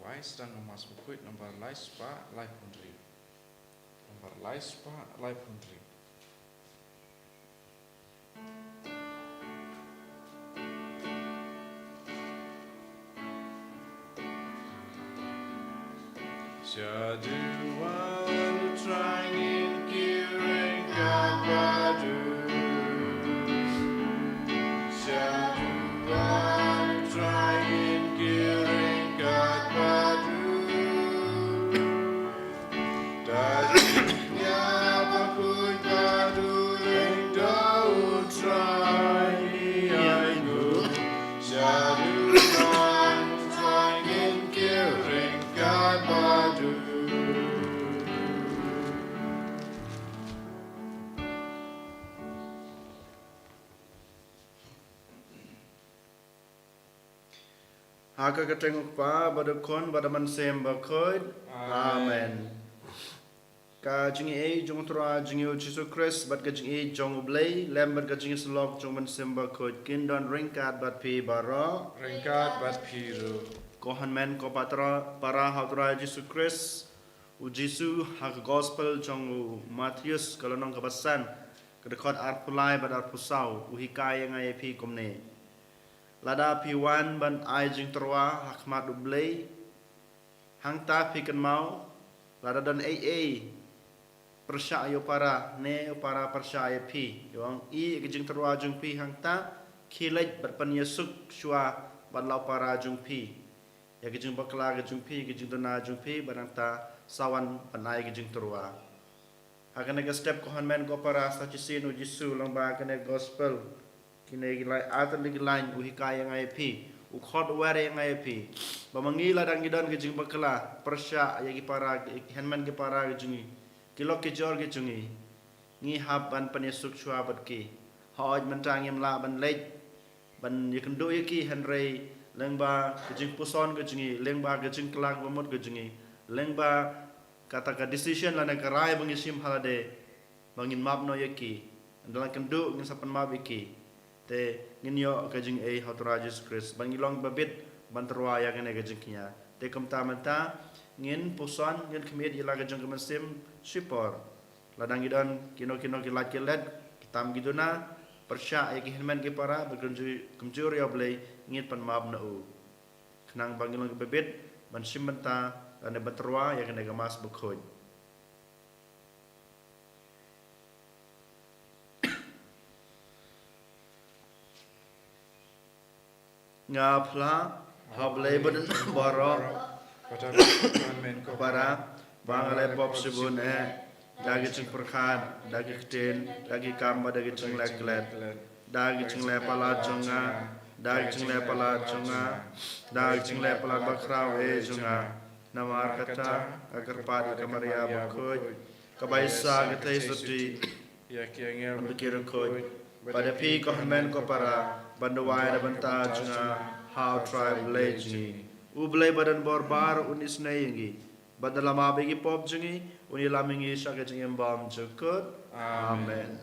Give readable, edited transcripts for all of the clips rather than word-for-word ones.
Wai sedang emas bukit nomor lais pa lai pundri. Nomor lais pa lai pundri. Jaduan trangin kiring kabadu. Jaduan trangin kiring kabadu. Dadinya bakut badu ring daun trangi aigu. Jaduan trangin kiring kabadu. Haka katengok pa badakon badaman sem bakod. Amen. Ka jingi e jong tra jingi o Jesus Christ bad ka jingi jong ublay lembar ka jingi slok jong man sem bakod kin don ringkat bad pi baro Ringkat bat piru. kohan men ko patra para hatra Jesus Christ u Jesu hak gospel jong u Matius kalonong kabasan kedekot arpulai bad arpusau u hikaya ngai pi komne. Lada piwan ban ai jing terwa hakmat ublay hangta pikan mau lada dan AA persya yo para ne para persya ya pi yung I jing terwa jung pi hangta kilaj berpan yesuk shua ban lau para jung pi ya jing bakla jung pi jing dona jung pi barangta sawan panai jing terwa akan aga step kohan men ko para sachisin u Jesu lang ba kan gospel kini gilai atas lagi lain uhikaya ngai pi ukhot ware ngai pi bamangila dang gidan ke jing bakla persya yagi para henman ke para ke jungi kilok ke jor ke jungi ngi hab ban panesuk chua bat ki hoj mentang yam la ban lej ban yakendo yaki henrei lengba ke jing puson ke jungi lengba ke jing kelak bamot ke jungi lengba kata ka decision lana karai bangisim halade bangin map no yaki andalan kendo ngin sapan map yaki te nginyo kajing e hautra Jesus Christ bangilong babit banterwa ya kene kajing knya te kamta menta ngin pusan ngin kemid ila kajing kemesim sipor ladang gidan kino kilat kilet kitam giduna persya ya kihenmen ki para berkunjur ya blay ngit pan mab na u kenang bangilong babit ban simmenta ane banterwa ya kene gamas bukhoj ngapla hablay badan baro para bangalay pop sibun dagi cing perkhat dagi ktin dagi kamba dagi cing leklet dagi cing lepala jonga dagi cing lepala jonga dagi cing lepala bakraw jonga namar kata agar pad kamaria bakuj kabaisa gitay suti pikir kuj pada pi kohmen ko para bandawai da banta junga how tribe leji ublay badan borbar unis nayengi badalama begi pop jungi uni lamingi shaka jungi mbam jukut amen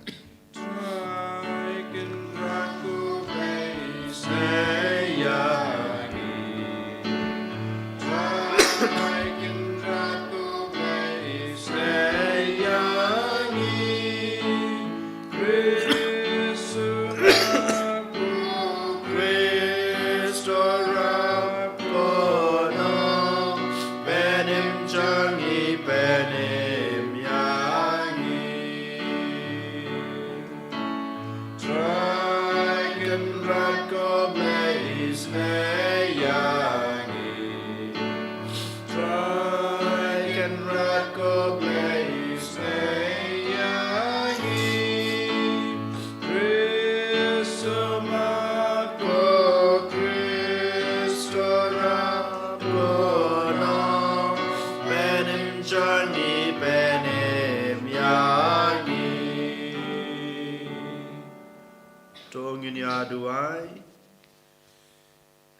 duai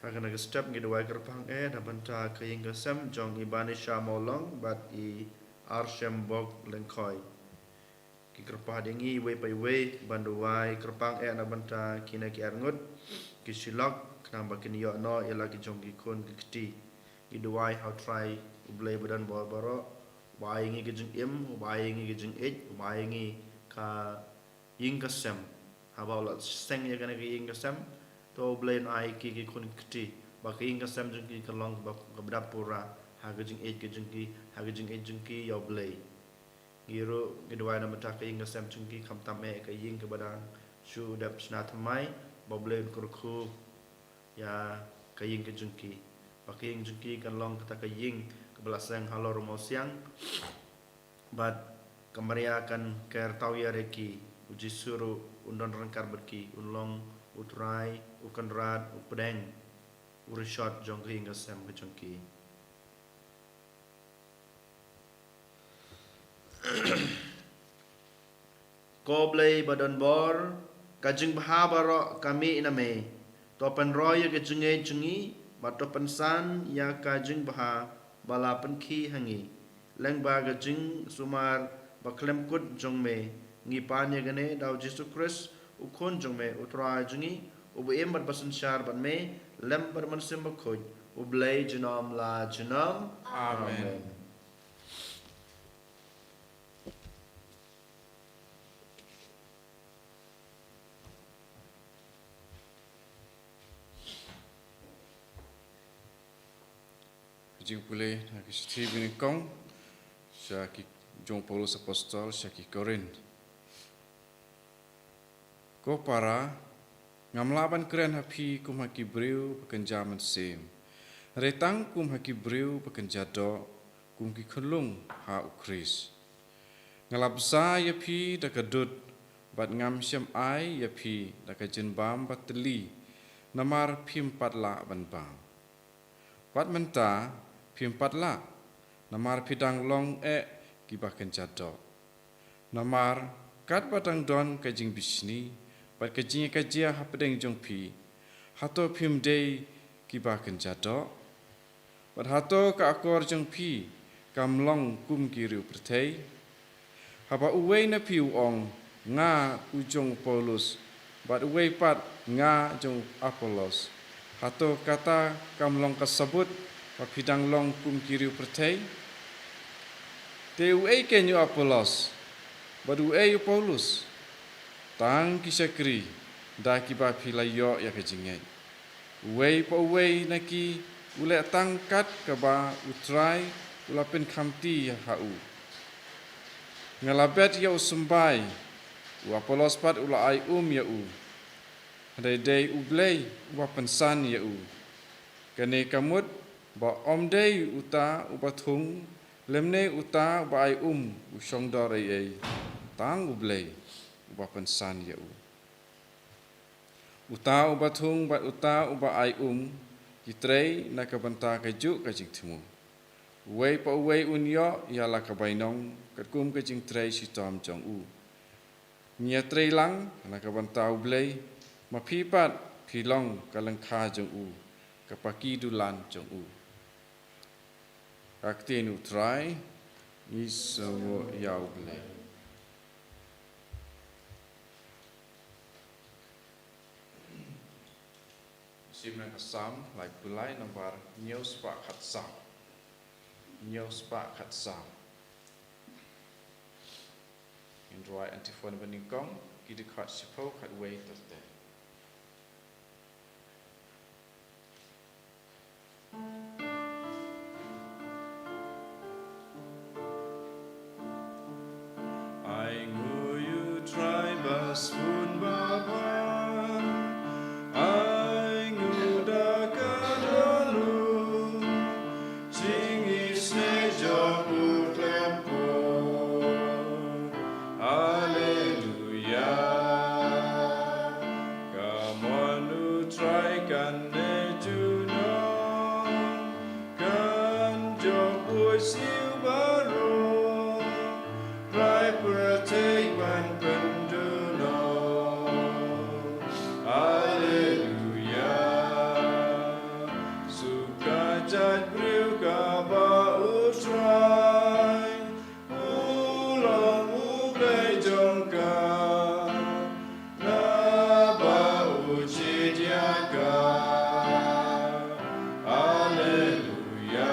akan aga step ngi duai kerpang da banta kaying gasam jong ibani shamolong bat I arshem bok lengkoi ki kerpah dengi we pai we banduai kerpang na banta kina ki arngut ki silok kenang bakin yo no ila ki jong ki kun ki kti giduai how try ublay badan bor boro bayangi ke jeng bayangi ke jeng bayangi ka ying kasem haba ulat seng ya kana ke ying kasem to ublay no ai ki kun kti ba ke ying kasem jeng ki kalong ba berdapura ha ke jeng ke jeng ki ha ke jeng ki ya ublay giro giduai na mata ke ying kasem jeng ki kam tame ke ying ke badang shu dap snat mai ba ublay kurku ya ke ying ke jeng ki ba ke ying jeng ki kalong kata ke ying belasang halo rumah siang bad kemaria akan ker tau ya reki uji suruh undon rengkar berki ulong utrai ukan rad upedeng urishot jong hingga sem kejongki koblei badan bor kajing bahabaro kami iname topan roya kejenge jengi batopan san ya kajing bah balapan ki hangi leng baga jing sumar baklem kut jong me ngi panya gane daw Jesus Christ ukon jong me utra jingi ubu embar basan syar ban me lem bar man sim bakoj ublay jinam la jinam Amen. Jing pulih nak siti binikong syaki jong Paulus apostol syaki Korin. Ko para ngamlaban keren hapi kum haki briu pekenjaman sem. Retang kum haki briu pekenjado kum ki khulung ha ukris. Ngalabsa yapi dakadut bat ngam syam ai yapi dakajen bam bateli namar pim patla ban bam. Bat menta pim patla namar pidang long kibakan jado. Namar kat batang don kajing bisni bat kajing kajia hapedeng jong pi hato pim day kibakan jado. Bat hato ka akor jong pi kamlong kum kiru pertei. Haba uwei na pi uong nga ujong Paulus bat uwei pat nga jong Apollos. Hato kata kamlong kasabut papidang long kum kiri pertei. Te uei kenyu Apollos, badu uei Paulus. Tang kisakri da kiba pilayo ya kejingai. Uei pa uei naki ule tangkat kaba utrai ulapin kamti ya hau. Ngalabet ya usumbai u Apollos pat ula ai ya u. Dai ublei wa pensan ya u. Kane kamut ba omdei uta ubathung lemne uta ba ai usong dore ai tang ublei wa pensan ya u. Uta ubathung ba uta uba ai kitrei na kabanta kaju kajing timu. Wei pa wei unyo ya la kabainong katkum kajing trei sitom jong u. Nya trei lang na kabanta ublei mapipat pilong kalengka jong u kapaki dulan jong u kaktenu try iso yau ble simna kasam like bulai nomor news pak khatsam in dry antiphon beningkong kita khat sipo khat way tete. I know you try basun baban, I know da kadanu, sing is nejo tempo, hallelujah. Come on, you try can neju no, can jo boys you baro. Take one penduno, hallelujah. Suka jat briu kaba utrai, ulang ublai jongka, naba uci diaka, hallelujah.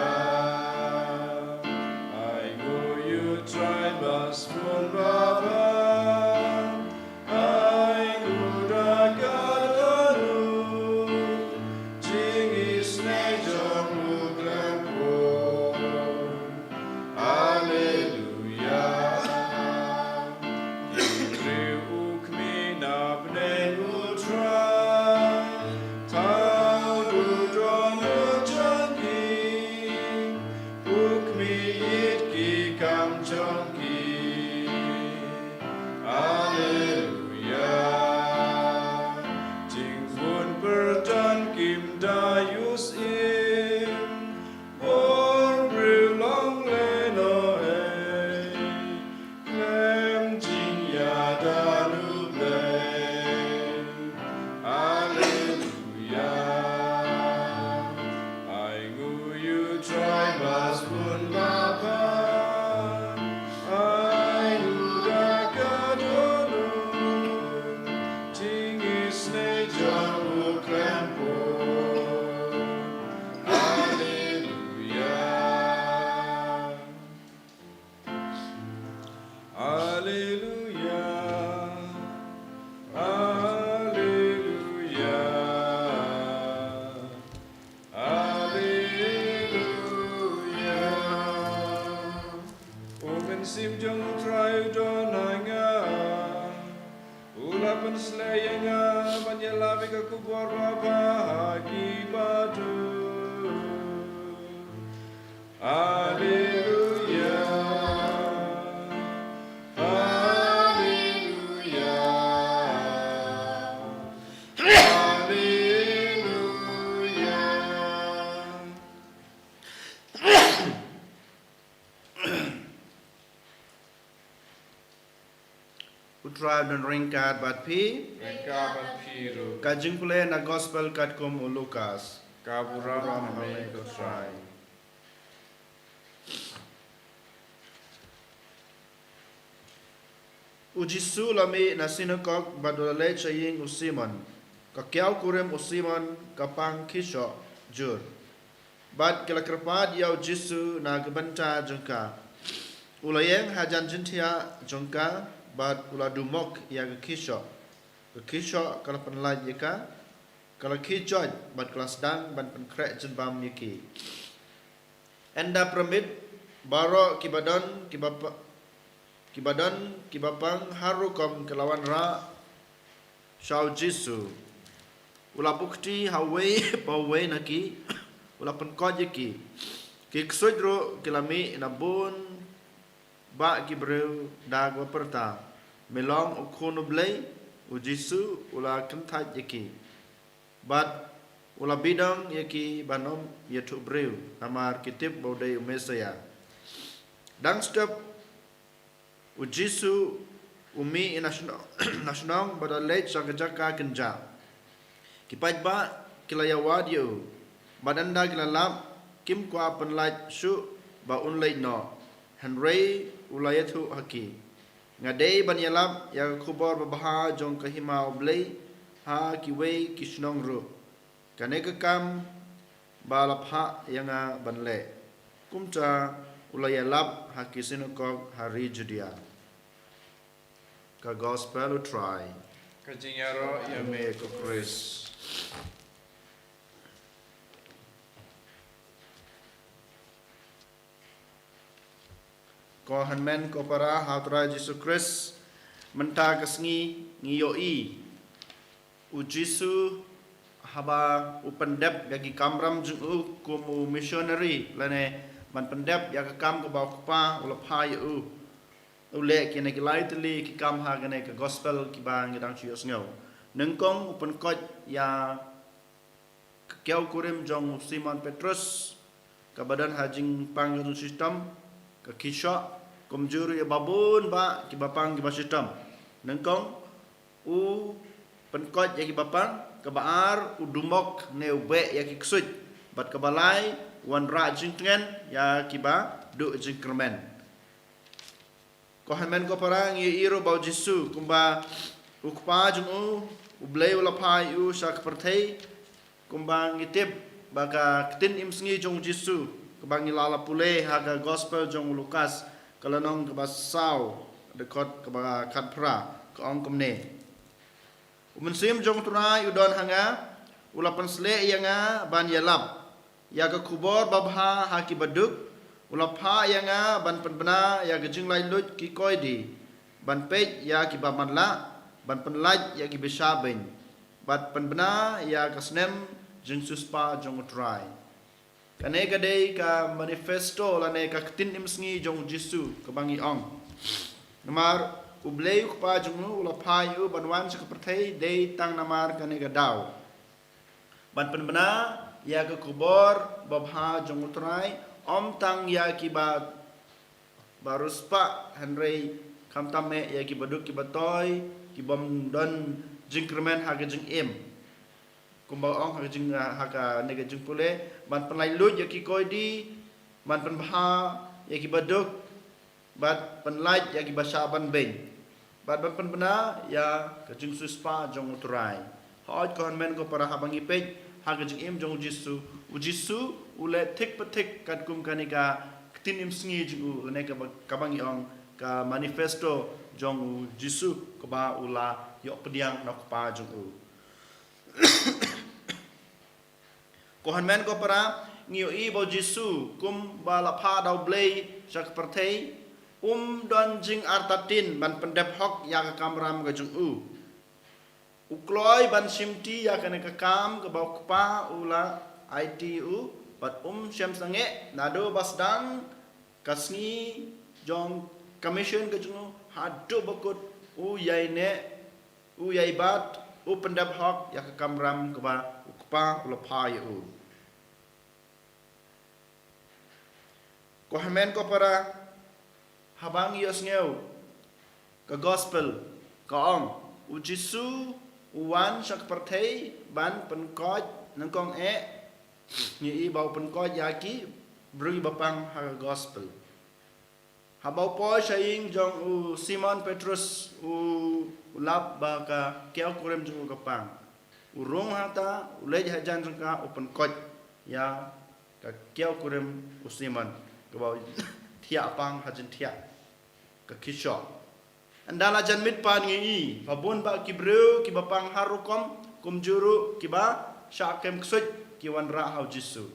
tribe dan ringkat bat pi Rengkabat piru. kajing pule na gospel kat kum Lukas. Kaburam ame kutrai. Ujisu lami na sinagog badulale chaying usimon. Kakiaw kurem usimon kapang kisho jur. Bad kilakrapad yaw jisu na gebanta jengka. Ulayeng hajan jintia jengka bad uladumok ya kisho. Kisho kalau penlaj yaka. Kalau kijoj bad kelas dang bad penkrek jenbam yaki. Enda permit baro kibapang harukom kelawan ra syau jisu. Ula bukti hawe pawe naki ula penkod yaki. Kiksudro kilami nabun ba kibreu dagwa perta. Melong ukunu blay ujisu ula kentat yaki. Bat ula bidang yaki banom yatu breu amar kitip baudai umesaya. Dang step ujisu umi nasional badalait sakajaka kenja. Kipat ba kilayawad yu badanda kilalap kim kwa penlait su ba unlait no. Henry ulayatu haki. Ngadei banyalap ya kubor babaha jong kahimau blay ha kiwei kisnong ru. Kaneka kam balapha yanga banle. Kumta ulayalap ha kisinukog hari Judea. Ka gospel try. Kajingaro yame Yame ko Chris. Ko hanmen ko para hatra Jesu Chris menta kasngi ngiyoi ujisu haba upendep bagi kamram jungu kumu missionary lane man pendep ya kam ko ba pa ulapha yu ule kene ki lai tli ki kam ha gane ka gospel ki ba ngidang chios ngau nengkong upen kot ya keu kurim jong Simon Petrus ka badan hajing pangjun sistem ka kisha komjuru ya babun ba ki bapang ki ba sistem nengkong u penkot ya ki bapang ka baar u dumok ne ube ya ki ksut bat ka balai wan ra jingtngen ya ki ba du jingkermen ko hamen ko parang ye iro bau Jesu kumba ukpa jung ublay ula pai u sak perthei kumba ngitip baka ktin imsngi jong Jesu kubang ilala pule haga gospel jong Lukas kalanong kabasau dekot kaba katpra ka ong komne umensim jong turai udon hanga ula pensle yanga ban yalap ya ka kubor babha haki baduk ula pha yanga ban penbena ya gejing lai lut ki koidi ban pej ya ki bamanla ban penlaj ya ki besaben bat penbena ya kasnem jeng suspa jong try kane kadai ka manifesto lane ka ktin imsngi jong Jesu ka bangi ong namar ublay pa jong ula pha yu banwan sa kaperthei dei tang namar kane ka daw ban penbena ya ka kubor babha jong try om tang ya ki ba baruspa Henry kamtame ya ki baduk ki batoy ki bom don jingkremen ha jing im kumba ong ha jing ha ka nega jing pule ban penlai lut ya ki koidi ban penbha ya ki baduk bat penlai ya ki basaban ben bat ban penbena ya ka jing suspa jong uturai hoj kon men ko para habangi pej ha jing im jong Jesu ujisu ule tik petik kat kum kanika ktin im sngi jing neka kabangi ong ka manifesto jong Jesu ko ba ula yok pediang nok pa jong Kohan men ko para ngiu i bo Jesu kum bala pha daw blay sak perthei don jing artatin ban pendep hok ya ka kamram ga jung ukloi ban simti ya ka ne ka kam ka ba pa ula ITU bat syam sange nado basdang kasni jong commission ga jung hadu bakut yai bat pendep hok ya ka kamram ka ba ukpa ula pha yu ko hamen ko para habang yos ngeu ka gospel Kaong ujisu uwan sak perthei ban penkoj nangkong ni bau penkoj yaki beri bapang har gospel. Habau po saying jong Simon Petrus lap baka kiau kurem jong kapang. Urung hata ulej hajan sangka penkoj ya ka kiau kurem Simon kabau tiak pang hajan tiak ka kisho. Andala jan mit pan ngi pabun ba kibreu ki bapang harukom kumjuru kiba syakem ksut ki wan ra hau jisu.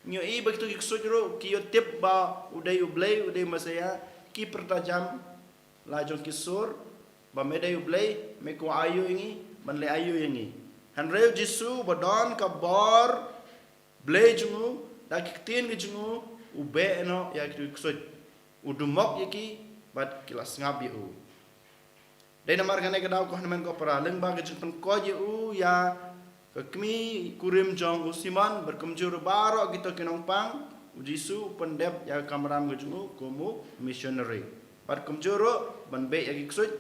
Nyo begitu ki ksut ro ki tip ba udai ublei udai masaya ki pertajam lajong kisur ba medai ublei me ko ayu ingi ban le ayu ingi. Hanreu jisu badon ka bor blei jungu da ki tin ki jungu ube no ya ki ksut udumok yaki bat kilas ngab yu. Dai namar kanai kadau ko hanan ko para leng ba ke pen ko yu ya kami kurim jong Simon berkumjur baro kita kenong pang ujisu pendep ya kamram gejungu komu missionary. Bar kumjuro ban be ya kiksut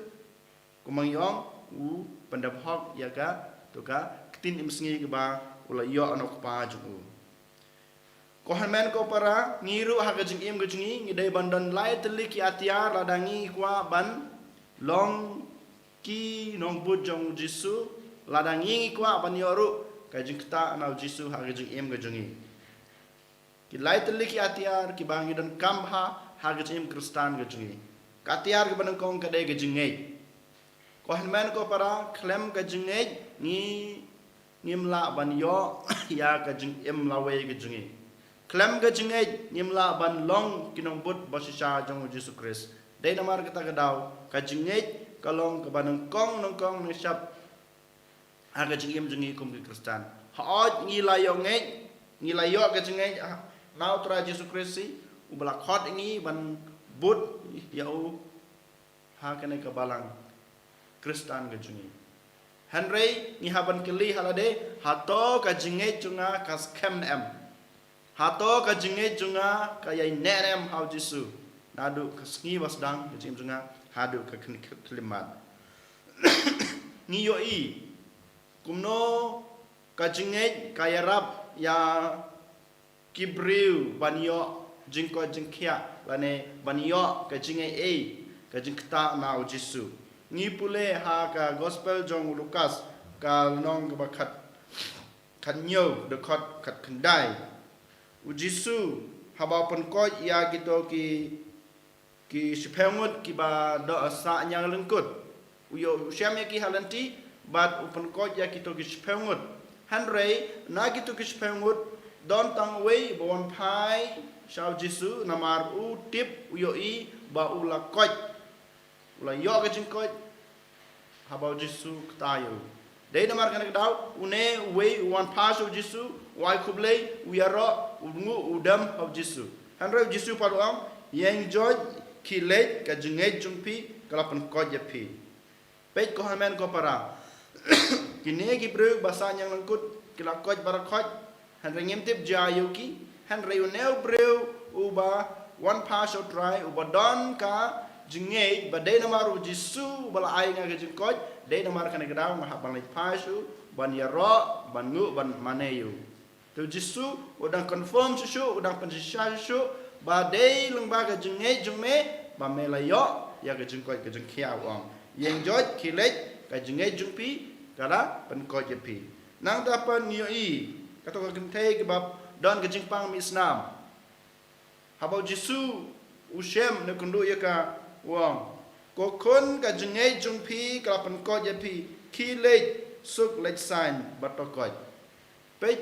kumangyong pendep hok ya ka to ka tin imsngi ke ba ula yo anok pa jungu. Ko hanan ko para ngiru ha gejing im gejungi ngidai bandan lai teliki atiar ladangi kwa ban long ki nong bud jong jisu ladang yingi kwa ban yoru kajing kita anau jisu ha gajing em gajungi ki lai teliki atiar ki bangi dan kamha ha gajing em kristan gajungi katiar ki banang kong kadai gajing ngej ko hanman ko para klem gajing ngej ni nimla ban yo ya gajing em lawe gajungi klem gajing ngej nimla ban long kinong bud basisha jong jisu kris dai namar kita kadau gajing ngej kalong ke banang kong nongkong nesap aga jingim jingi kum ki kristan ha ngi layo ke jingi nau tra Yesus Kristi ubala khot ngi ban bud yau ha kene ke balang kristan ke jingi Henry ngi haban keli halade hato ka jingi junga kas kem em hato ka jingi junga kayai nerem hau Yesu nadu kasngi wasdang ke jingi junga hadu ka kelimat ni yo kumno kajinget kaya rap ya kibriu banyo jingko jingkia lane banyo kajinget kajingkta na Jisu ni pule ha ka gospel jong Lukas ka nong bakat kanyo de kot kat kendai Jisu haba pen ko ya gitu ki sipengut ki ba do asa nyang lengkut uyo syam ki halanti bat upan ko ya kita ki sipengut hanrei na gitu ki sipengut don tang wei bon pai shau Jisu namar u tip uyo ba ula ko ula yo ka jing ko haba Jisu ktayo dei namar kan dau une wei wan pa shau Jisu wai kublei uyaro ungu udam hau Jisu hanrei Jisu paruam yang joj kilet ka jengej jungpi kalapan ko ya pi pej ko hamen ko para kini ki bru basa yang langkut kila ko barakot han rengem tip jayuki han reuneu bru uba one pass or try uba don ka jengej badai namaru Jisu bala ai nga jeng ko dei namar kan gadau ma ban leit pasu ban yaro ban ngu ban maneyu tu Jisu udang confirm susu udang pensisya susu badai lembaga jengej jengme ba melayo ya ke jengkoi ke jengkia wang yang joj kilet ke jengej jengpi kala pen ko jepi nang dapan yoi kato ka kentei ke bab don ke jengpang misnam habau Jisu usem ne kundu ya ka wang ko kon ke jengej jengpi kala pen ko jepi kilet suk let sign batokoi pe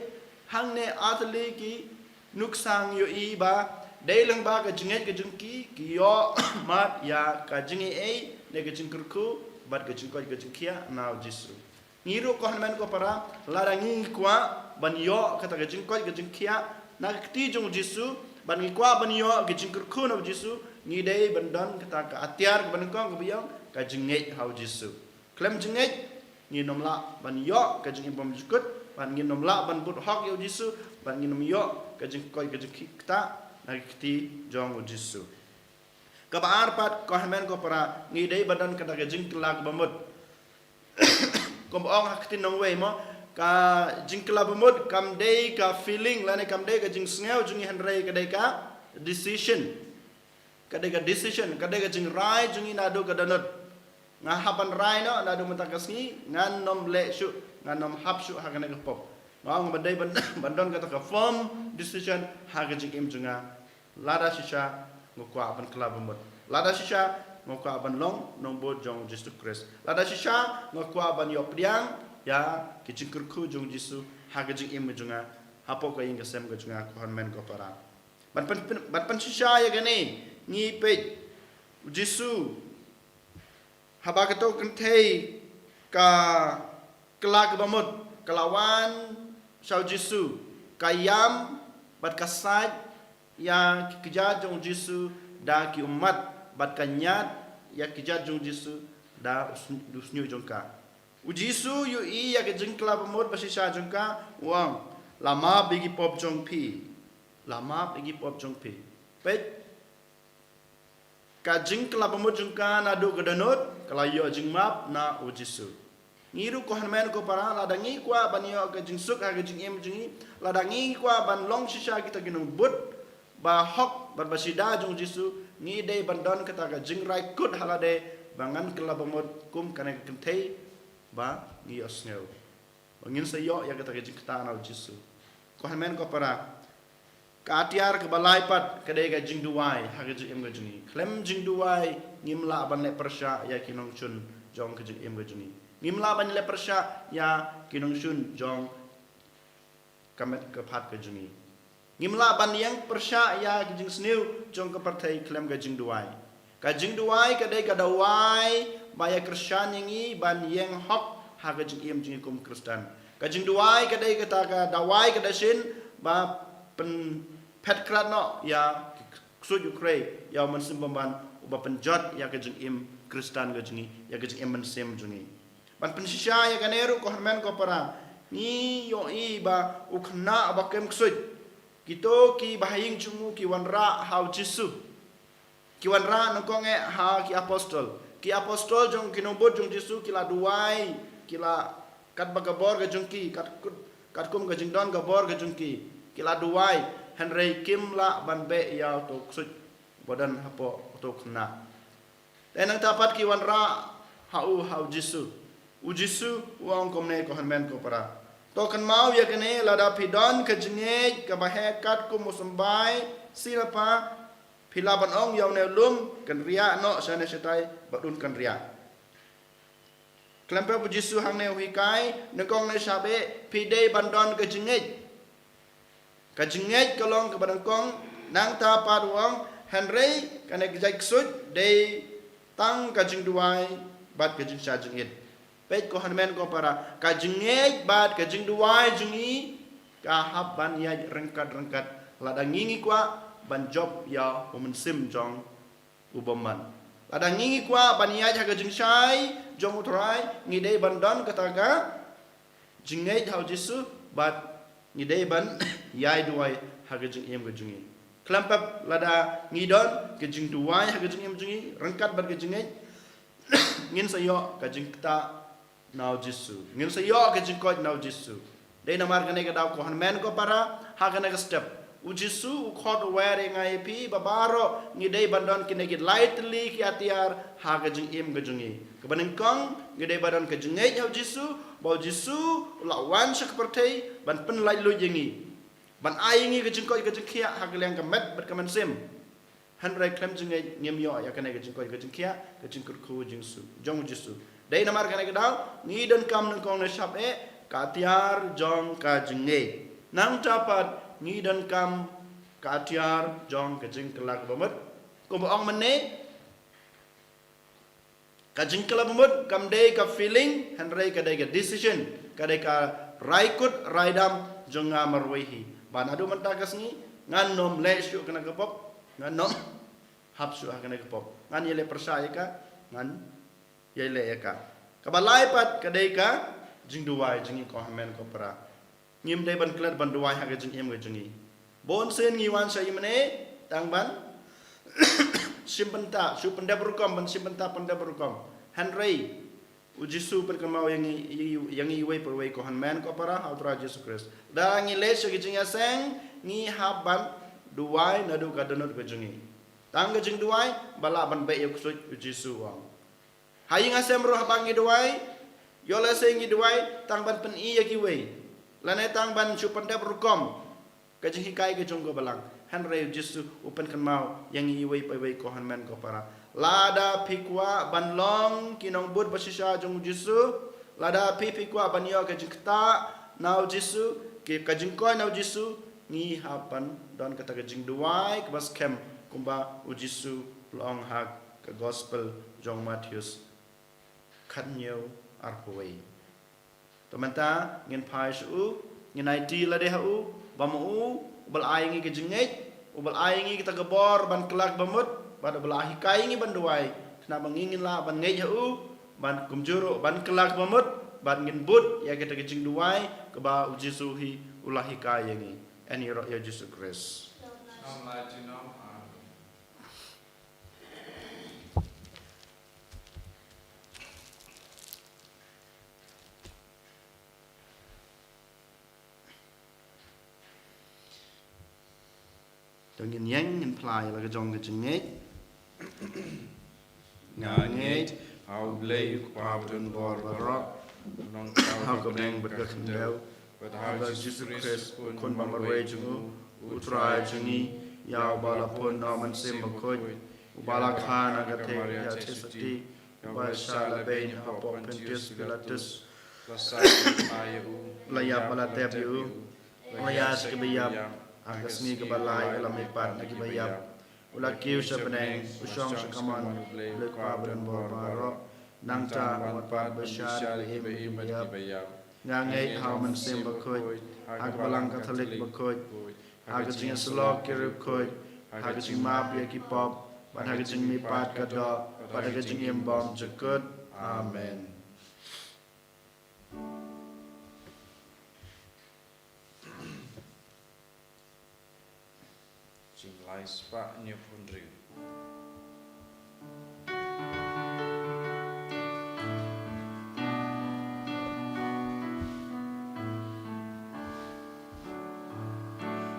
hang ne atli ki nuksang yoi ba dei lang ba ka jinget ka jingki ki yo mat ya ka jingi ne ka jingkurku bat ka jingko ka jingkia na Jisu ngiru ko hanman ko para larangi kwa ban yo kata ka jingko ka jingkia na kti jong Jisu ban ngi kwa ban yo ka jingkurku na Jisu ngi dei bandan kata ka atiar ka ban ko ka biyang ka jinget hau Jisu klem jinget ngi nomla ban yo ka jingim pom jukut ban ngi nomla ban but hok yo Jisu ban ngi nom yo ka jingko ka jingki kta nakiti jong Jisu Kabaar pat kohamen ko para ngidei badan kada jing kelag bamut. Kom ong haktin nong way mo ka jing kelag bamut kam day ka feeling lane kam day ka jing sngew jungi handrai kadai ka decision. Kadai ka decision kadai ka jing rai jungi nado kadanot. Nga hapan rai no nado mentakas ni ngan nom le syu ngan nom hap syu hakane ka pop. Ngong badai bandon kata ka firm decision haga jing im junga lada shisha ngokwa aban kelag bamut. Lada shisha ngokwa aban long nombo jong Jesus Christ. Lada shisha ngokwa aban yo priang ya kijing kurku jong Jesus haga jing im junga hapo ka ing kasem ka junga ko men ko para. Ban pan shisha ya gani ni pe Jesus haba ka to kentei ka kelag bamut kelawan Shau Jisu kayam bat kasaj ya kerja jong Jisu da ki umat bat kanyat ya kerja jong Jisu da usnyu jongka u Jisu yu i ya ke jengkla pemut basisa jongka wang lama bigi pop jong pi pet ka jengkla pemut jongka na do gadanot kalayo jengmap na u Jisu ngiru ko hanmen ko para ladangi kwa banyo ka jingsuk ka jing em jingi ladangi kwa ban long shisha kita ginung but ba hok ban basida jong Jisu ni dei bandon kata ka jing rai kut halade bangan kala bamot kum kana kentei ba ni osneu bangin sayo ya kata ka jing kata na Jisu ko hanmen ko para ka atiar ke balai pat kadai ka jing duai ha ka jing em ga jingi klem jing duai ngimla ban le persya ya kinong chun jong ka jing em ga jingi ngimla ban le persya ya kinong shun jong kamet ke phat ke jungi ngimla ban yang persya ya jing sneu jong ke partai klem ga jing duai ka dei ka dawai baya kristan yangi ban yang hok ha ga jing em jing kum kristan ka jing duai ka dei ka ta ka dawai ka dasin ba pen pet krat no ya ksut ukraine ya man simbamban ba penjot ya ka jing em kristan ga jungi ya ka jing em man sem jungi ban pensisya ya kaneru ko hermen ko para ni yo i ba ukna ba kem ksut kito ki bahaying chungu ki wanra how Jisu ki wanra no ko nge ha ki apostol jong kinobot jong Jisu kila duai kila kat bagabor ga jong ki kat kum ga jing don ga bor ga jong ki kila duai henry kim la ban be ya to ksut badan hapo to kna tenang tapat ki wanra how Jisu Ujisu uang komne ko hanmen ko para to kan mau ya kene lada pidon ke jenge ke bahekat ko musambay silapa pilaban ong yaw ne lum kan ria no sana setai badun kan ria klempe ujisu hang ne hikai nekong ne sabe pide bandon ke jenge kolong ke badang kong nang ta paduang henry kan ek jai ksut de tang ka jing duai bat ke jing sa jing it pet ko hanmen ko para ka jingej bat ka jing duai jungi ka haban ya rengkat ladang ngingi kwa ban job ya sim jong ubaman ladang ngingi kwa ban ya ka jing shai jong utrai ngidei bandon kataga jingej hau Jisu bat ngidei ban yai duai ha ka jing em ka jungi klampap lada ngidon ka jing duai ha ka jing em jungi rengkat bat ka jingej ngin sayo ka jing ta now Jisu ngil sa yo ke jingkot now Jisu dei namar kane ka daw ko hanmen ko para ha kane ka step u Jisu u khot were ngai pi babaro ni dei bandon kine git lightly ki atiar ha ka jing im ka jungi ka baning kong ni dei bandon ka jingai how Jisu bo Jisu lawan sak partai ban pen lai lu jingi ban ai ngi ka jingkot ka jingkhia ha ka leng ka met bat ka man sim han rai klem jingai ngem yo ya kane ka jingkot ka jingkhia ka jingkur khu jingsu jong Jisu dei namar kana kedau ni dan kam nang kong na shap katiar jong ka jinge nang tapat ni dan kam katiar jong ka jing kelak bamet ko ong mene ka jing kelak bamet kam dei ka feeling hanrei ka dei ka decision ka dei ka raikut raidam jong ngamarwehi banadu mentakas ni ngan nom le syu kana kapop ngan nom hapsu kana kapop ngan yele persaya ka ngan yele eka kabalai pat kadai ka jing duai jingi ko hamen ko para ngim dei ban klat ban duai ha ga jing em ga jingi bon sen ngi wan sai mene tang ban simpenta supenda berukam ban simpenta panda berukam Henry ujisu perkemau yang iwe perway ko hanman ko para hautra Jesus Christ da ngi le se gijing aseng ngi haban duai nadu kadonot gejingi tang gejing duai bala ban be yok su ujisu wang haying asem ro habangi duai yola sengi duai tang ban pen i yakiwe lane tang ban supenda berukam gejing hikai gejong go balang Henry Jesu upen kan mau yang iwe pawai ko hanman ko para lada pikwa ban long kinong bud basisha jong Jesu lada pikwa ban yo ka jikta nau Jesu ke ka jingko nau Jesu ni hapan don kata ka jing duai ke bas kem kumba u Jesu long hak ka gospel jong Matius kanyo arpawai tomanta ngin pai su ngin ID lade hu bamu ubal ayingi ke jengej ubal ayingi kita gebor ban kelak bamut pada belah hikai ngi ban duai kena mengingin lah ban ngej hu ban kumjuru ban kelak bamut ban ngin but ya kita kejing duai ke ba uji suhi ulah hikai ngi ani ro ya Jesus Christ Dengan yang imply la gajong gajengej Ngangit hau blei kwabdun bor barok nong hau kebeneng berkendau hau Jesus Christ kun bamarwe jungu utrai jungi yau balapun naman simbakoj ubala khana gate ya chesati ubala shala bein hapo Pontius Pilatus layap balatep yu layas kebiyap Agasmi kebalai alam ipat lagi bayap Ulakiu sepeneng usong sekaman Lek pabran barbaro Nangta amat besyar Ihim bayap Ngangai hauman sim bakoj Agbalang katolik bakoj Agajing selok kirip koj Agajing map ya kipop Ban agajing mipat kadok Pada agajing imbom jekut Amen Jing lai spa nya pundri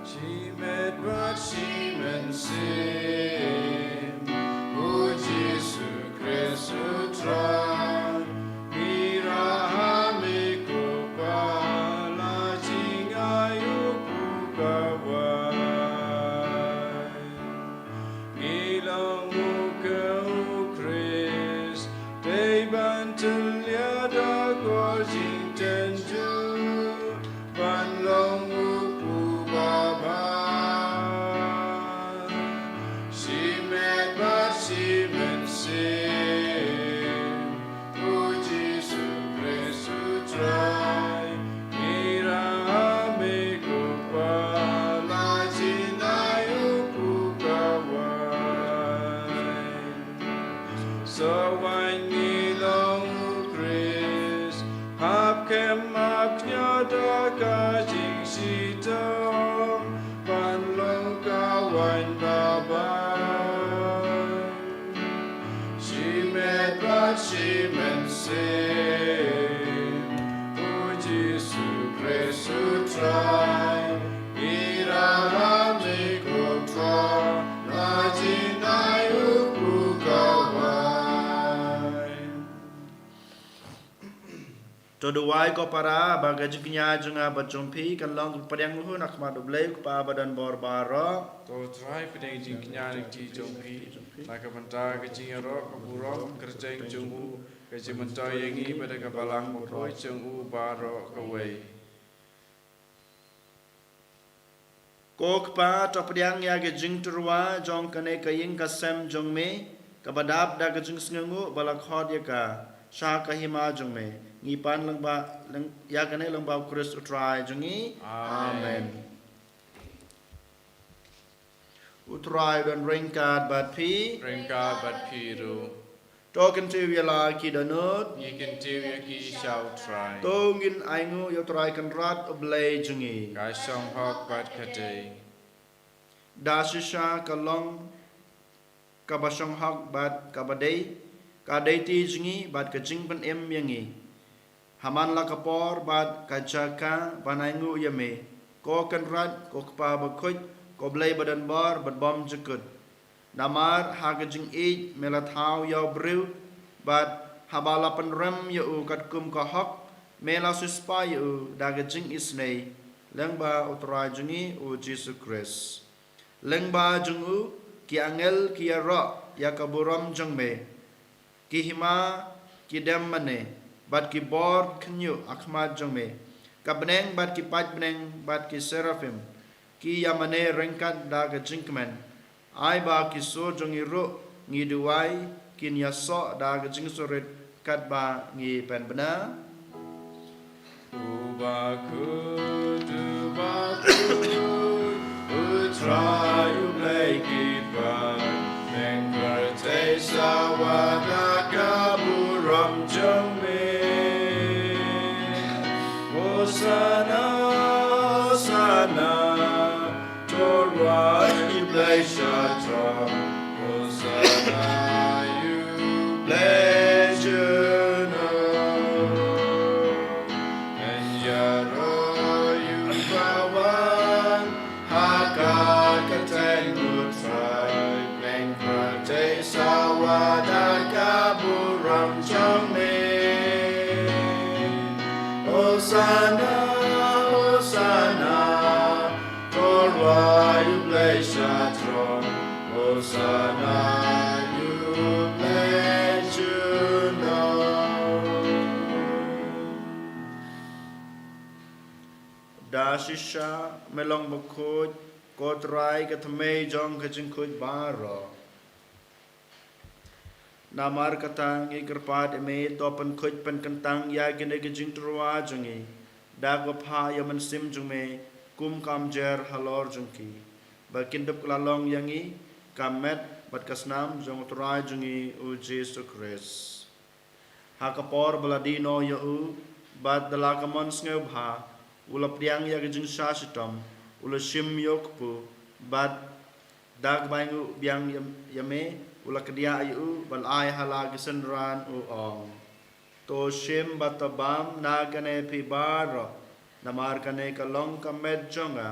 She met but she men sin O Jesus Christ who tried Irahami ko pala jing ayu kukawai Ilang ukau Chris Day bantul yada ko jing tenju Ban long upu baba She met but she men sin O Jesus Christ who tried Irahami ko pala jing ayu kukawai So I nilong Chris Hap kem aknya da kajing sitom Panlong kawan babay She met but she men sin O Jesus Christ who tried Irahami ko tra Lajin ayu kukawai Toduai ko para bagaj knya junga bajumpi kan long padang muhun akma doblei ko pa badan borbaro To try pedang jing knyari ti jongpi Naka banta kecing ro kaburo kerjeng jungu Kecing mentah yengi pada kabalang roi jungu baro kawai Kok pa to padang ya ke jing turwa jong kane kaying kasem jong me kabadap da ke jing sngu balak hod ya ka sha ka hima jong me ngipan lang ba ya kane lang ba Christ utrai jongi amen utrai don ringkat bat pi Ringka bat piru token tu yala ki danut Yikin tiu yaki shall try tongin aingu yo trai kan rat oblei jongi Kai song hok bat kate da shisha kalong kabasong hak bat kadai ti jingi bat kajing pen yangi haman la kapor bat kajaka banaingu yame ko kanrat ko kpa bakhoj ko blai badan bar bat bom jekut namar hagajing melathau yaw brew bat habala penrem yu kat kum ka hak mela suspa yu dagajing isnei lengba utra jungi u Jesus Christ lengba jungu ki angel ki ara ya kaburam jangme ki hima ki dem mane bat ki bor khnyu akhmat jangme kabneng bat ki pat beneng bat ki seraphim ki yamane rengkat dagajing kemen ai ba ki so jungi ro ngi duai kin yaso dagajing soret kat ba ngi pen bena Try you play keeper, Mengerti sawadaka buram jome. Hosanna, Hosanna, Torah you play shatra. Hosanna you play Juno. And Yaro you bawan Haka katengu try Mengerti sawadaka buram jome. Hosanna, Hosanna, Torah you play shatron. Hosanna you play Juno. Dashisha melong bukut kotrai katme jong kajing kuj baro namar katang ikerpat eme topan kuj pen kentang ya gene kajing truwa jongi dagwapha yaman sim jongme kum kam jer halor jongki bakindup lalong yangi kamet bat kasnam jong trai jongi u Jesus Christ hakapor baladino yu bat dalakamon sngeubha ulap diang ya kajing shashitam ula shim yokpu bat dag baingu biang yame ula kedia ayu bal ai hala gisenran u ong to shim batabam nagane pi baro namar kane kalong kamed jonga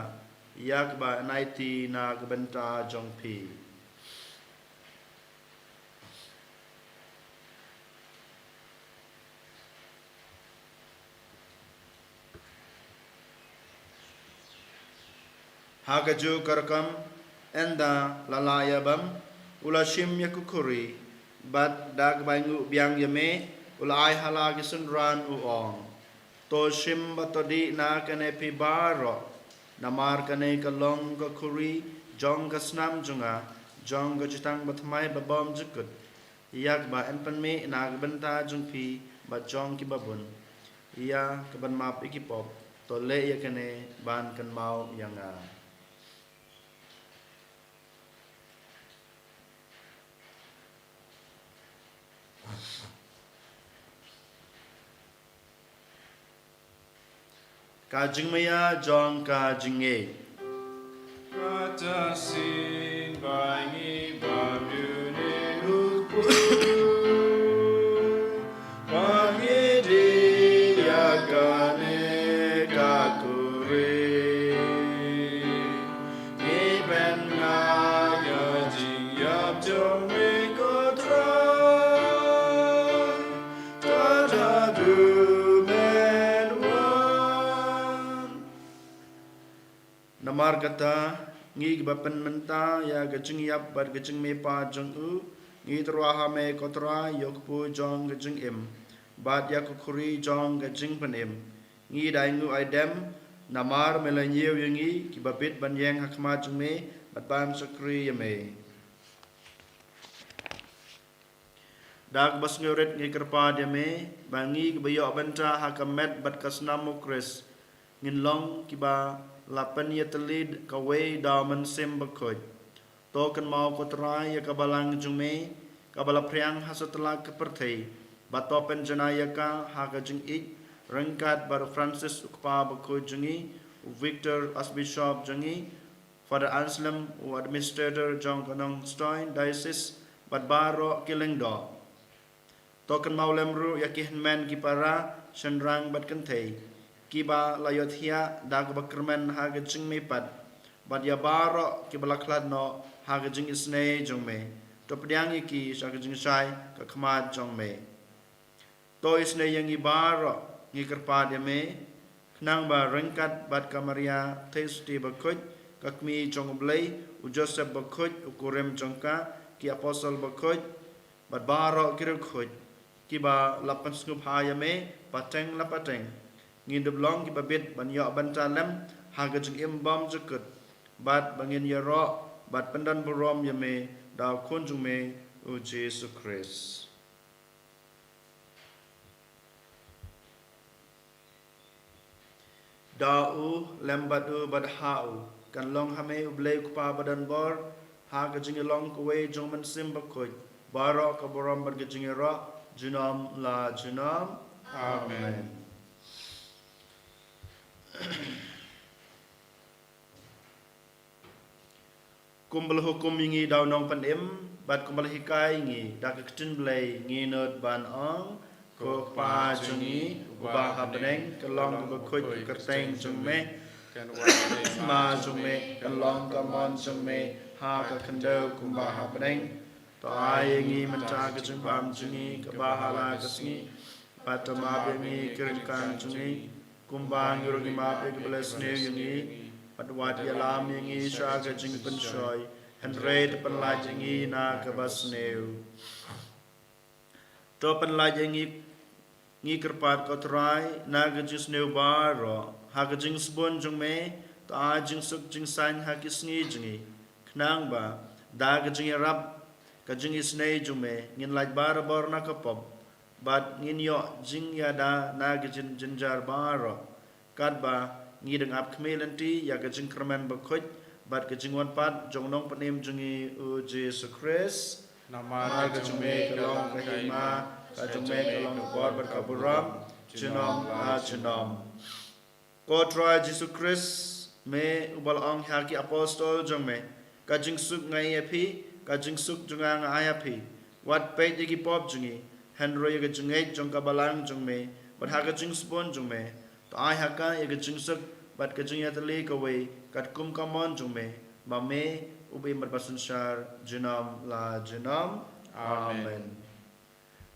yak ba naiti nag benta jong pi Hagaju karakam enda lalayabam ula shim yakukuri bat dag baingu biang yame ula ai halagi sunran uong to shim batodi na kane pi baro namar kane kalong kakuri jong kasnam junga jong gajitang batmai babam jukut yak ba enpan me nag benta jung pi bat jong kibabun iya kaban map ikipop to le yakane ban kan mau yanga Kajing maya jong kajing e Kata sin bangi babune hukpu Bangi diyagane kakure Iben ngaya jiyap jong me kotra Tadadu Namar kata ngi bapen menta ya gajing yap bar gajing me pa jong u ngi terwaha me kotra yokpu jong gajing im bat ya kukuri jong gajing pen im ngi daingu aidem namar melanyew yangi ki babit ban yang hakma jong me bat bam sakri yame dag bas nguret ngi kerpa yame bangi bayo benta hakamet bat kasnamu kris ngin long kiba lapan ya telid kawai daman sem bakoj token mau kotrai ya kabalang jume kabala priang hasatla keperthai batopen janaya ka hakajing ik rengkat bar Francis ukpa bakoj jungi Victor Archbishop jungi Father Anselm administrator John Konong Stein diocese bat baro kileng do token maulem ru yakih men ki para shenrang bat kentei ki ba layothia dag bakrmen ha ga jing me pat bat ya baro ki balakhlad no ha ga jing isne jong me to pdyang ki sa ga jing sai ka khmat jong me to isne yang i baro ngi kerpa de me nang ba rengkat bat kamaria testi bakut kakmi jong blai u Joseph bakut u kurem jongka ki apostle bakut bat baro kiruk khut ki ba lapan snup haya me pateng lapateng ngin dublong ki babit ban yo ban talem haga jing imbam jukut bat bangin yaro bat pandan burom yame da kunjung me u Jesus Christ da u lembat u bad hau kan long hame u blai ku pa badan bor ha ga jing long ku we jong man sim bakoi baro ka borom bad ga jing ro junam la junam amen kumbal hukum ngi daw nong pandem bat kumbal hikai ngi da ka tin blai ngi not ban ong ko pa jungi ba habneng kalong ba khoi kerteng jume Kan wai ma jume kalong ka mon jume ha ka khando kum ba habneng to ai ngi mata ka jung bam jungi ka ba hala ka singi patama be ngi kirin kan jungi kum ba ngiro gi ma be bless ne ngi pat wat ya lam ngi sha ka jing pen shoi and red pan la jingi na ka bas neu to pan la jingi ngi kerpat ko trai na ga jis neu ba ro ha ga jing spon jung me ta jing suk jing san ha ki sngi jingi knang ba da ga jing rap ka jing is nei jung me ngin laj bar bor na ka pop bat ngin yo jing ya da na ga jin jinjar ba ro kat ba ngi deng ap khmelanti ya ga jing kermen ba khoj bat ka jing wan pat jong nong panem jungi u Jesus Christ Nama ka jung me ka long ka hima ka jung me ka long bor bar ka buram jinom a jinom ko try Jesus Christ me ubal ong ha ki apostol jong me ka jing suk ngai api ka jing suk jung ang ai api wat pe ji ki pop jungi henro ye ka jung e jong ka balang jong me bat ha ka jing spon jong me to ai ha ka ye ka jing suk bat ka jing ya tali ka we kat kum ka mon jong me ba me ubi mat basun shar jinom la jinom amen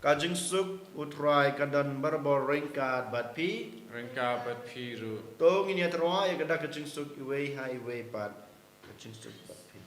ka jing suk utrai kadan barbor ringkat bat pi Rengka bat piru to ngini atroa ya kada ka jing suk iwe hai we pat ka jing suk bat pi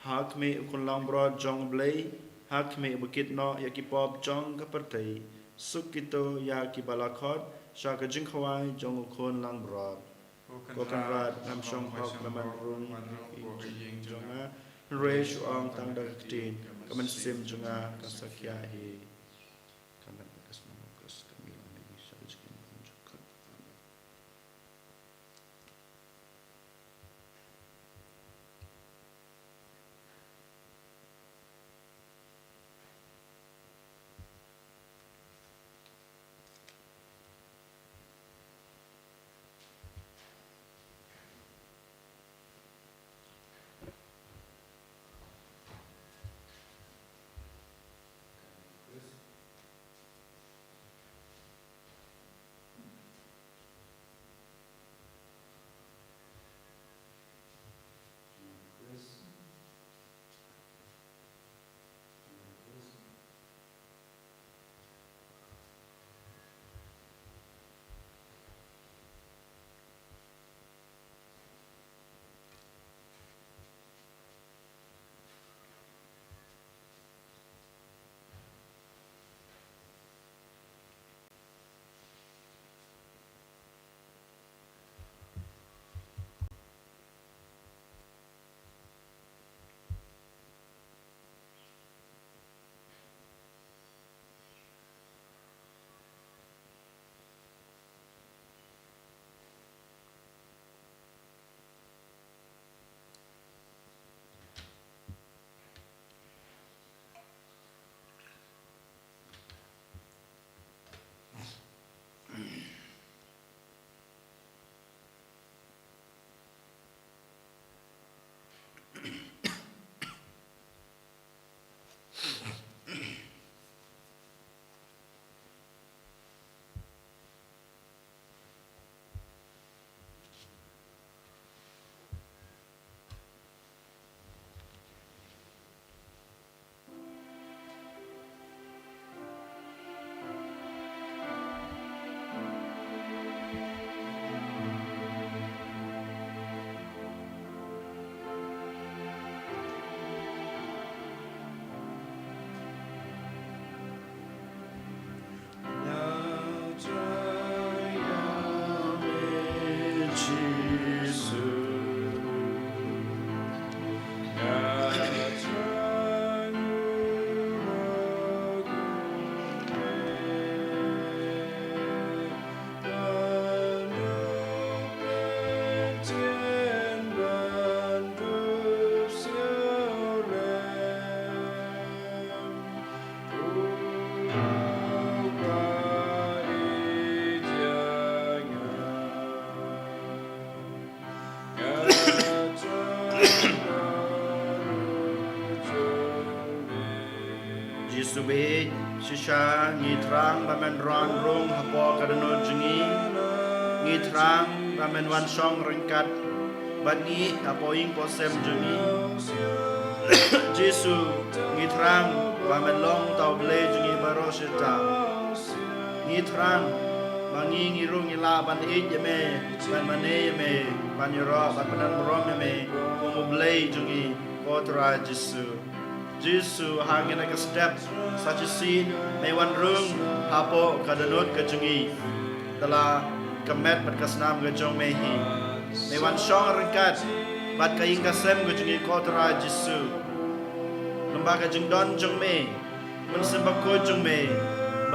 hak me ukun lang broad jong blay hak me bukit no ya ki pop jong ka pertai suk kito ya ki balakot sha ka jing khawai jong ukun lang broad ko kan rad nam shong hok naman rung jing jonga re shu ong tang da tin kaman sim jonga ka sakya hi kaman kas mo kas kami ni sha jing jong Jisube shisha ngitrang bamen ron rung hapo kadano jungi ngitrang bamen wan song ringkat bani hapo ing posem jungi Jesu ngitrang bamen long tau ble jungi baro shita ngitrang bangi ngirung ngila ban ej yeme ban mane yeme ban yoro ban panan rom yeme kumu ble jungi kotra Jesu Jesu hangin aga step such a scene may wan rung hapo kadanot kajungi tala kamet bat kasnam gajong mehi may wan shong rengkat bat kaing kasem gajungi kotra Jesu lembaga jung don jung me mensemba ko jung me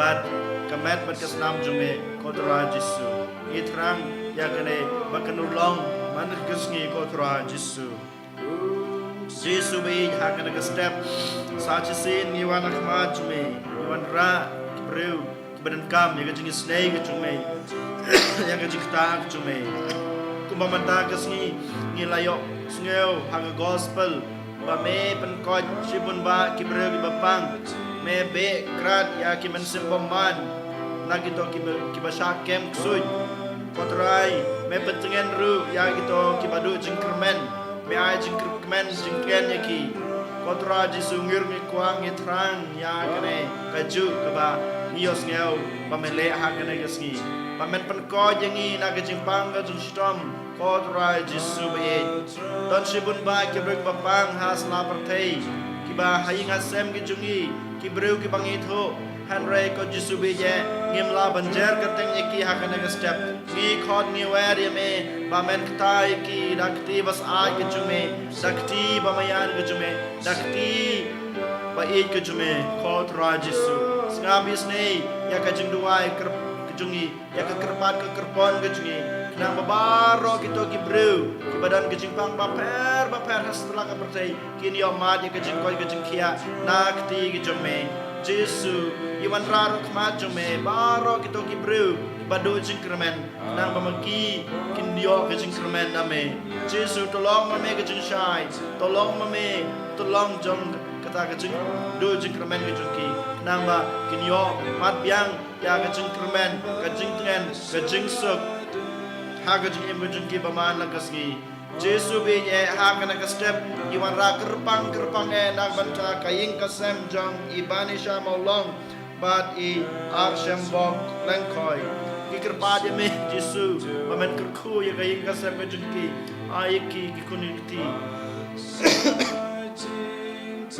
bat kamet bat kasnam jung me kotra Jesu itrang yakane bakanulong manak gasngi kotra Jesu Jesu be hakan aga step sachi sin ni wan akhmat me ni wan ra kibreu kibadan kam ya gajing snei gajume ya gajing ta gajume kumamanta gasni ni layo sneu haga gospel ba me pen ko sibun ba kibreu ki bapang me be krat ya ki men simboman nagito kibasha kem ksui kotrai me pentengen ru ya gito kibadu jingkermen me ai jingkermen jingken yaki kotra Jesu ngir mi kuang ngitrang ya kene kaju keba nios ngeu pamele ha kene yasngi pamen pen ko yangi na ke jingpang ga jung stom kotra Jesu be don sibun ba ke brek papang has la pertei kiba hayinga sem ki jungi ki breu ki bangi tho hanre ko Jesu be je ngim la banjer kateng yaki ha kene step ki khot ni wer me bamen ktai ki dakti bas ai ke jume dakti bamayan ke jume dakti ba ei ke jume kotra Jesu ngabis nei ya ka jing duai ke jungi ya ka kerpat ke kerpon ke jungi nang babaro kito ki breu ki badan ke jing pang baper has setelah ka percai kini yo mat ya ke jing koi ke jing kia nakti ke jume Jesu iwan raro kmat jume baro kito ki breu badu jingkremen nang pamagi kindio ke jingkremen name Jesu tolong mame ke jing shai tolong mame tolong jong kata ke jing do jingkremen ke jungki nang ba kinyo mat biang ya ke jingkremen ke jing tengen ke jing suk ha ke jing em jungki paman lagasgi Jesu be ye ha kana ke step iwan ra kerpang nang banca kaing kasem jong ibani sha maulong bat I arshem bok lengkoi kikir pada me Jesu mamen kerku ya kaing kasem ke jungki ayiki kikuniti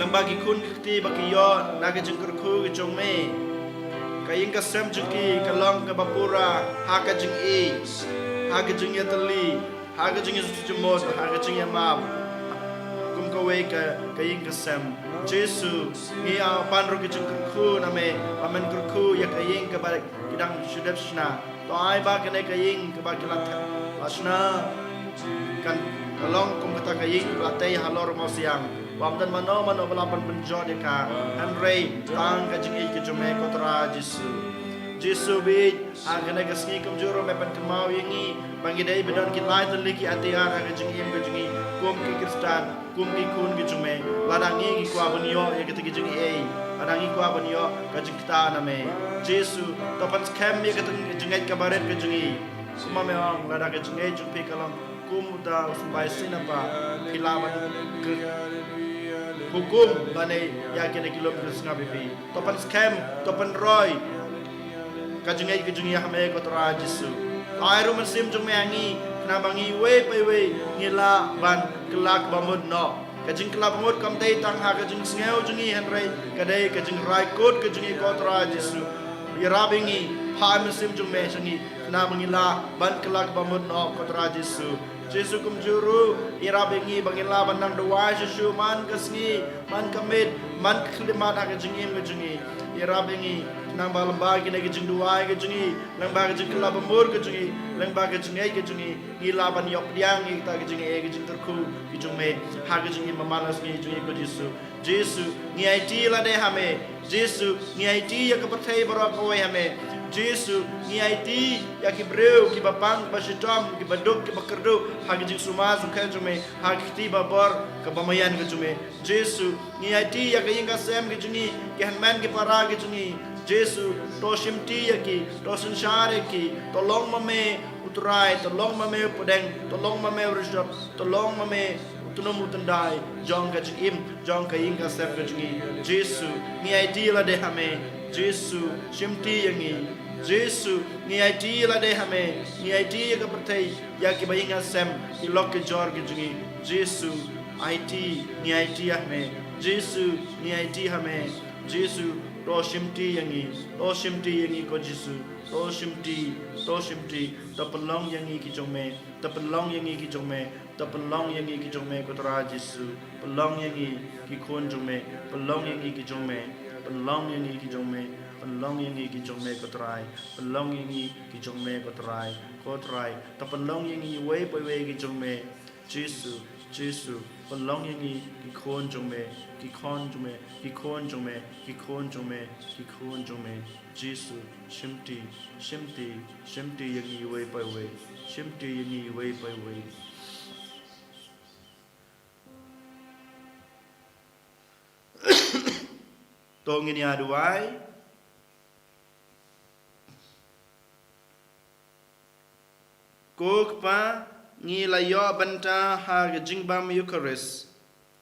lembagi kun kiti baki yo naga jeng kerku ke jong me kaing kasem jungki kalong ke bapura ha ka jeng ha ka jeng ya teli ha ka jeng jumot ha ka jeng ya map kum ka we ka kaing kasem Jesu ni a panro ke jeng kerku name mamen kerku ya kaing ke balik kidang sudap shna to ai ba kene kaing ke ba kilat asna kan kalong kum kata kaing latai halor mo siang wamdan mano belapan penjod ka Henry tang ka jing ke jume kotra Jesu bi agane ka ski kum juro me pen kemau yangi bangidai bedon ki lai teliki atiar ka jing ke jingi kum ki kristan kum ki kun ki jume ladangi ki kwa banyo ya ke jing e ladangi kwa banyo ka jing kita name Jesu topan scam ya ke jing ka baret ka jingi kuma me ang ladak ka jing e jung pe kalang kum da usbai sinapa kilaman ke hukum bane ya kene kilometer setengah pipi topan scam topan roy kajungai hame kotra Jesu airu mensim jung meangi kena bangi we pe we ngila ban kelak bamud no kajing kelak bamud kam dei tang ha kajing ngeu jungi henry kadai kajing rai kot kajungi kotra Jesu irabingi hai mesim jung me changi na bangila ban kelak bamut no kotra Jesu kum juru ira bengi bangila banang doa Jesu man kasngi man kamit man klimat aga jengim ke jengi ira bengi nang ba lamba gi ne jeng doa ke jengi nang ba jeng kelab bamur ke jengi nang ba jengi ke jengi ila ban yok diang gi ta ke jengi ke jeng terku gi jung me ha ke jengi mamanas gi jengi ko Jesu ngi IT la de hame Jesu ngi IT ya ke pathai barak oi hame Jesu ngi IT ya ki breu ki bapang ba shitam ki baduk ki bakardu ha ki jing sumaz ka jume ha ki ti babor ka bamayan ka jume Jesu ngi IT ya ka yinga sem ki jungi ki hanman ki para ki jungi Jesu to shimti ya ki to sanshare ki to long mame utrai to long mame podeng to long mame rishap to long mame tunum utandai jong ka jing jong ka yinga sem ka jungi Jesu ngi IT la de hame Jesu shimti yangi Jesu ni IT la de hame ni IT ka pathai ya ki bayinga sem ki lok ke jor ke jungi Jesu IT ni IT hame Jesu ni IT hame Jesu to shimti yangi ko Jesu to shimti to pelong yangi ki jongme to pelong yangi ki jongme to pelong yangi ki jongme ko tra Jesu pelong yangi ki khon jongme pelong yangi ki jongme pelong yangi ki jongme pelong yangi ki jongme ko trai pelong yangi ki jongme ko trai to pelong yangi we ki jongme Jesu pelong yangi ki khon jongme ki khon jongme Jesu shimti yangi we shimti yangi we tongin ya duai kokpa ngi layo banta ha gajing bam Eucharist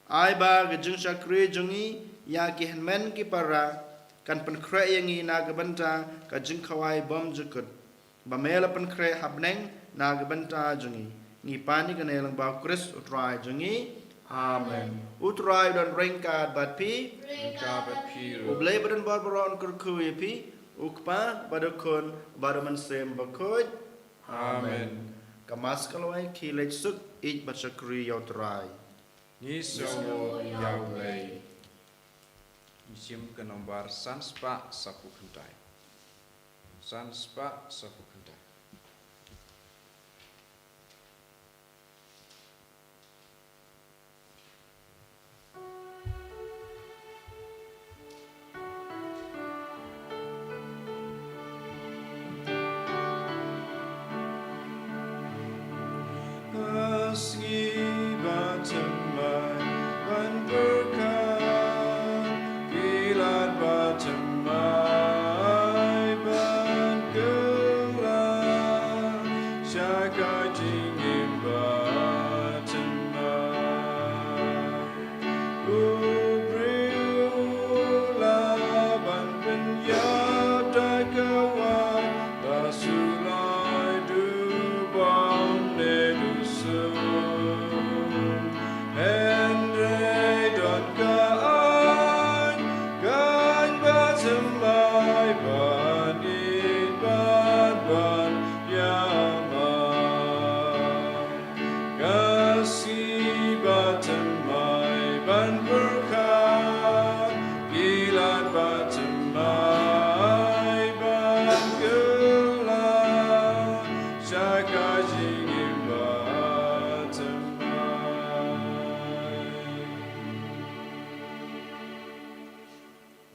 ai ba gajing shakri jungi ya ki hanmen ki para kan pen kre yangi na gabanta gajing khawai bom jukut ba mela pen kre habneng na gabanta jungi ngi pani kan elang ba Chris utrai jungi amen utrai dan rengkat bat pi Rengkat bat pi ublay badan barbaron kurku pi ukpa badakon badaman sem bakoj amen kamas kalawai kilej suk ik bachakri yautrai Ni so Yahweh Isim ke nomor sanspa sapu kentai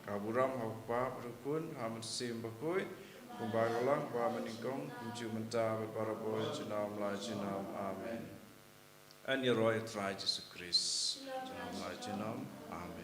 Kaburam haupa berukun hamat sim bakoi kumbagalang ba meningkong kunju menta baraboy jenam la jenam amen. An yeroi try Jesus Christ jenam la jenam amen.